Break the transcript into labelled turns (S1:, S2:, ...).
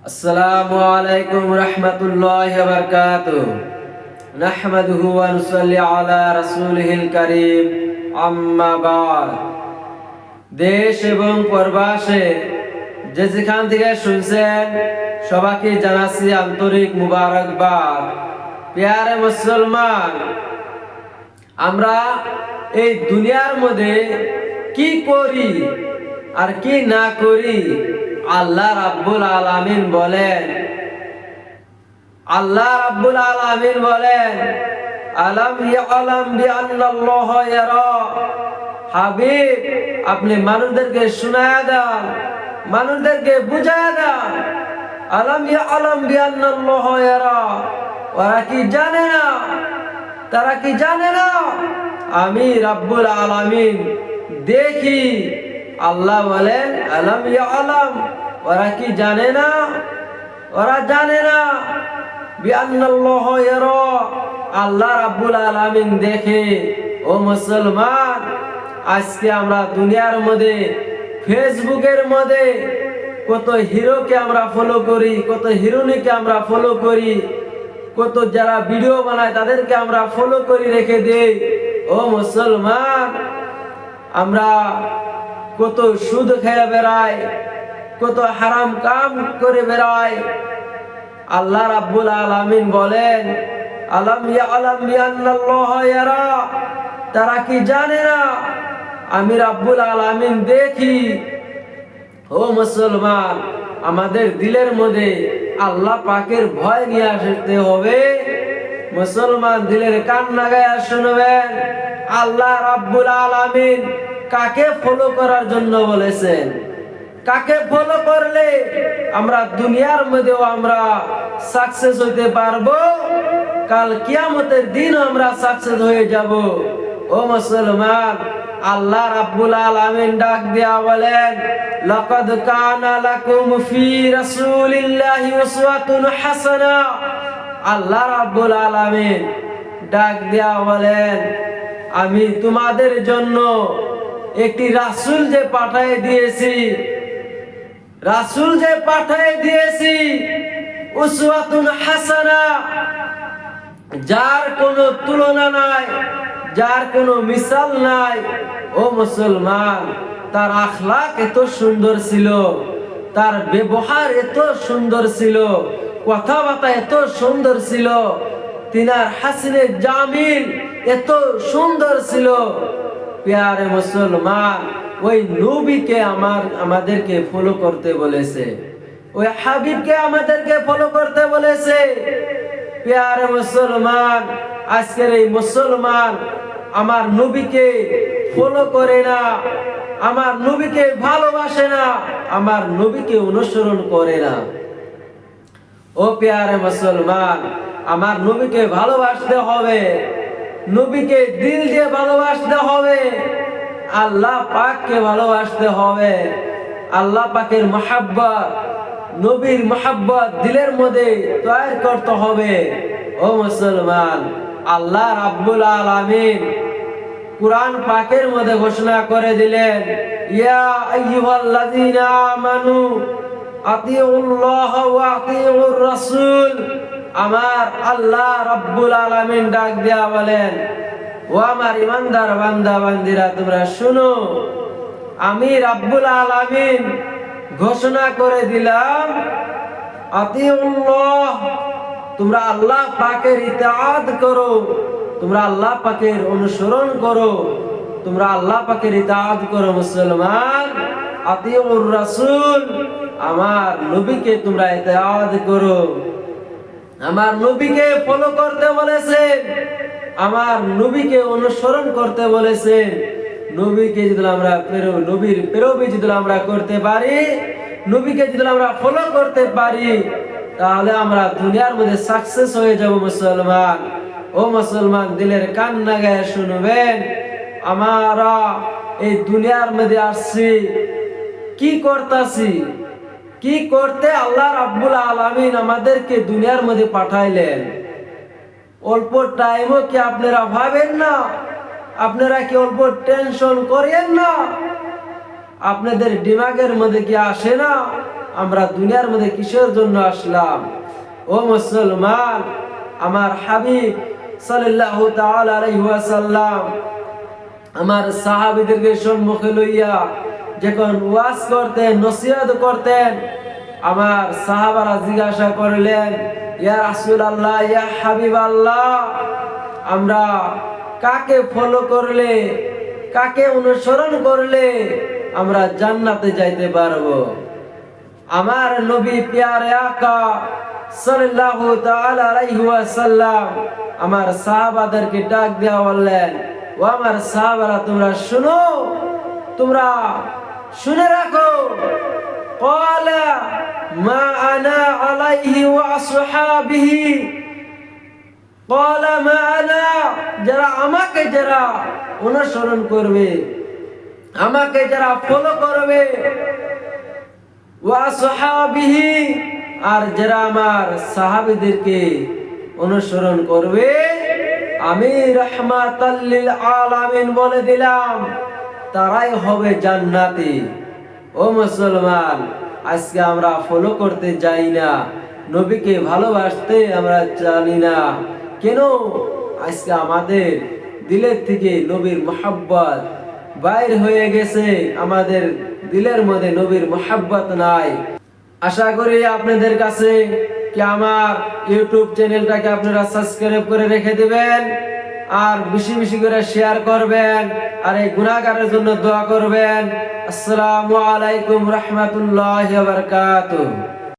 S1: আসসালামু আলাইকুম রহমতুল্লাহি ওয়া বারাকাতুহু নাহমাদুহু ওয়া নুসাল্লি আলা রাসূলিহিল কারীম আম্মা বা'দ। দেশ এবং প্রবাসে যে যেখান থেকে শুনছেন সবাইকে জানাচ্ছি আন্তরিক মুবারকবাদ। প্রিয় মুসলমান, আমরা এই দুনিয়ার মধ্যে কি করি আর কি না করি আল্লাহ রাব্বুল আলামিন বলেন। আলাম ইয়ালাম বিআন্নাল্লাহা ইয়ারা। হাবিব, আপনি মানুষদেরকে শোনায়া দেন, মানুষদেরকে বুঝায়া দেন। আলাম ইয়ালাম বিআন্নাল্লাহা ইয়ারা। ওরা কি জানে না? তারা কি জানে না আমি রাব্বুল আলামিন দেখি? আল্লাহ বলেন আলাম ইয়ালাম, ওরা কি জানে না? ওরা জানে না বিআন্নাল্লাহা ইয়ারা, আল্লাহ রাব্বুল আলামিন দেখে। ও মুসলমান, আজকে আমরা দুনিয়ার মধ্যে ফেসবুকের মধ্যে কত হিরোকে আমরা ফলো করি, কত হিরোইনকে আমরা ফলো করি, কত যারা ভিডিও বানায় তাদেরকে আমরা ফলো করে রেখে দেই। ও মুসলমান, আমরা কত সুদ খেয়ে বেড়াই, কত হারাম কাম করে বেড়াই। আল্লাহ রাব্বুল আলামিন বলেন আলাম ইয়ালাম বিআন্নাল্লাহা ইয়ারা, তারা কি জানে না আমি রাব্বুল আলামিন দেখি? ও মুসলমান, আমাদের দিলের মধ্যে আল্লাহ পাকের ভয় নিয়ে আসতে হবে। মুসলমান, দিলের কান লাগায়া শুনবেন, আল্লাহ রাব্বুল আলামিন কাকে ফলো করার জন্য বলেছেন, কাকে ফলো করলে আমরা দুনিয়ার মধ্যেও আমরা সাকসেস হইতে পারবো, কাল কিয়ামতের দিন আমরা সাকসেস হয়ে যাব। ও মুসলমান, আল্লাহ রাব্বুল আলামিন ডাক দিয়া বলেন লাকাদ কানা লাকুম ফি রাসূলিল্লাহি উসওয়াতুন হাসানা। আল্লাহ রাব্বুল আলামিন ডাক দিয়া বলেন আমি তোমাদের জন্য একটি রাসূল যে পাঠিয়ে দিয়েছি, রাসূল যে পাঠিয়ে দিয়েছি উসওয়াতুন হাসানা, যার কোনো তুলনা নাই, যার কোনো মিসাল নাই। ও মুসলমান, তার আখলাক এত সুন্দর ছিল, তার ব্যবহার এত সুন্দর ছিল, কথাবার্তা এত সুন্দর ছিল, তিনার হাসিনে জামিল এত সুন্দর ছিল। প্রিয় মুসলমান, ওই নবীকে আমাদেরকে ফলো করতে বলেছে, ওই হাবিবকে আমাদেরকে ফলো করতে বলেছে। প্রিয় মুসলমান, আজকের এই মুসলমান আমার নবীকে ফলো করে না, আমার নবীকে ভালোবাসে না, আমার নবীকে অনুসরণ করে না। ও প্রিয় মুসলমান, আমার নবীকে ভালোবাসতে হবে, নবীকে দিল দিয়ে ভালোবাসতে হবে, আল্লাহ পাককে ভালোবাসতে হবে। আল্লাহ পাকের মহব্বত, নবীর মহব্বত দিলের মধ্যে তৈরি করতে হবে। ও মুসলমান, আল্লাহ রাব্বুল আলামিন কুরআন পাকের মধ্যে ঘোষণা করে দিলেন ইয়া আইয়ুহাল্লাযীনা আমানু আতিউল্লাহ ওয়া আতিউর রাসূল। আমার আল্লাহ রাব্বুল আলামিন ডাক দিয়া বলেন ও আমার ইমানদার বান্দা বান্দিরা, তোমরা শুনো, আমি রাব্বুল আলামিন ঘোষণা করে দিলাম আতিউল্লাহ, তোমরা আল্লাহ পাকের ইতাআত করো, তোমরা আল্লাহ পাকের অনুসরণ করো, তোমরা আল্লাহ পাকের ইতাআত করো। মুসলমান, আতিউর রাসূল, আমার নবীকে তোমরা ইতাআত করো। আমার নবীকে ফলো করতে বলেছেন, আমার নবীকে অনুসরণ করতে বলেছেন। নবীকে যদি আমরা নবীর পেরোবি যদি আমরা করতে পারি, নবীকে যদি আমরা ফলো করতে পারি, তাহলে আমরা দুনিয়ার মধ্যে সাকসেস হয়ে যাব। মুসলমান, ও মুসলমান, দিলের কান লাগায় শুনবেন, আমরা এই দুনিয়ার মধ্যে আসছি, কি করতেছি, কি করতে আল্লাহ রাব্বুল আলামিন আমাদেরকে দুনিয়ার মধ্যে পাঠাইলেন। অল্প টাইমও কি আপনারা ভাবেন না? আপনারা কি অল্প টেনশন করেন না? আপনাদের দিমাগের মধ্যে কি আসে না আমরা দুনিয়ার মধ্যে কিসের জন্য আসলাম? ও মুসলমান, আমার হাবিব সাল্লাল্লাহু তাআলা আলাইহি ওয়াসাল্লাম আমার সাহাবীদেরকে সম্মুখে লইয়া যখন ওয়াজ করতেন, নসিহত করতেন, আমার সাহাবারা জিজ্ঞাসা করলেন, ইয়া রাসূলুল্লাহ, ইয়া হাবিবাল্লাহ, আমরা কাকে ফলো করলে, কাকে অনুসরণ করলে আমরা জান্নাতে যাইতে পারবো? আমার নবী প্যারে আকা সাল্লাল্লাহু তাআলা আলাইহি ওয়াসাল্লাম আমার সাহাবাদেরকে ডাক দিয়া বললেন, ও আমার সাহাবারা, তোমরা শুনো, তোমরা শুনে রাখো। ক্বালা মা আনা আলাইহি ওয়া আসহাবিহি, ক্বালা মা আনা, যারা আমাকে যারা অনুসরণ করবে, আমাকে যারা ফলো করবে, ওয়া আসহাবিহি, আর যারা আমার সাহাবীদেরকে অনুসরণ করবে, আমি রাহমাতাল লিল আলামিন বলে দিলাম, তারাই হবে জান্নাতি। ও মুসলমান, আজকে আমরা ফলো করতে যাই না, নবীকে ভালোবাসতে আমরা জানি না কেন? আজকে আমাদের দিলের থেকে নবীর মুহাব্বত বাইর হয়ে গেছে, আমাদের দিলের মধ্যে নবীর মুহাব্বত নাই। আশা করি আপনাদের কাছে কি আমার ইউটিউব চ্যানেলটাকে আপনারা সাবস্ক্রাইব করে রেখে দিবেন, আর বেশি বেশি করে শেয়ার করবেন, আর এই গুনাহগারের জন্য দোয়া করবেন। আসসালামু আলাইকুম রাহমাতুল্লাহি ওয়া বারাকাতুহু।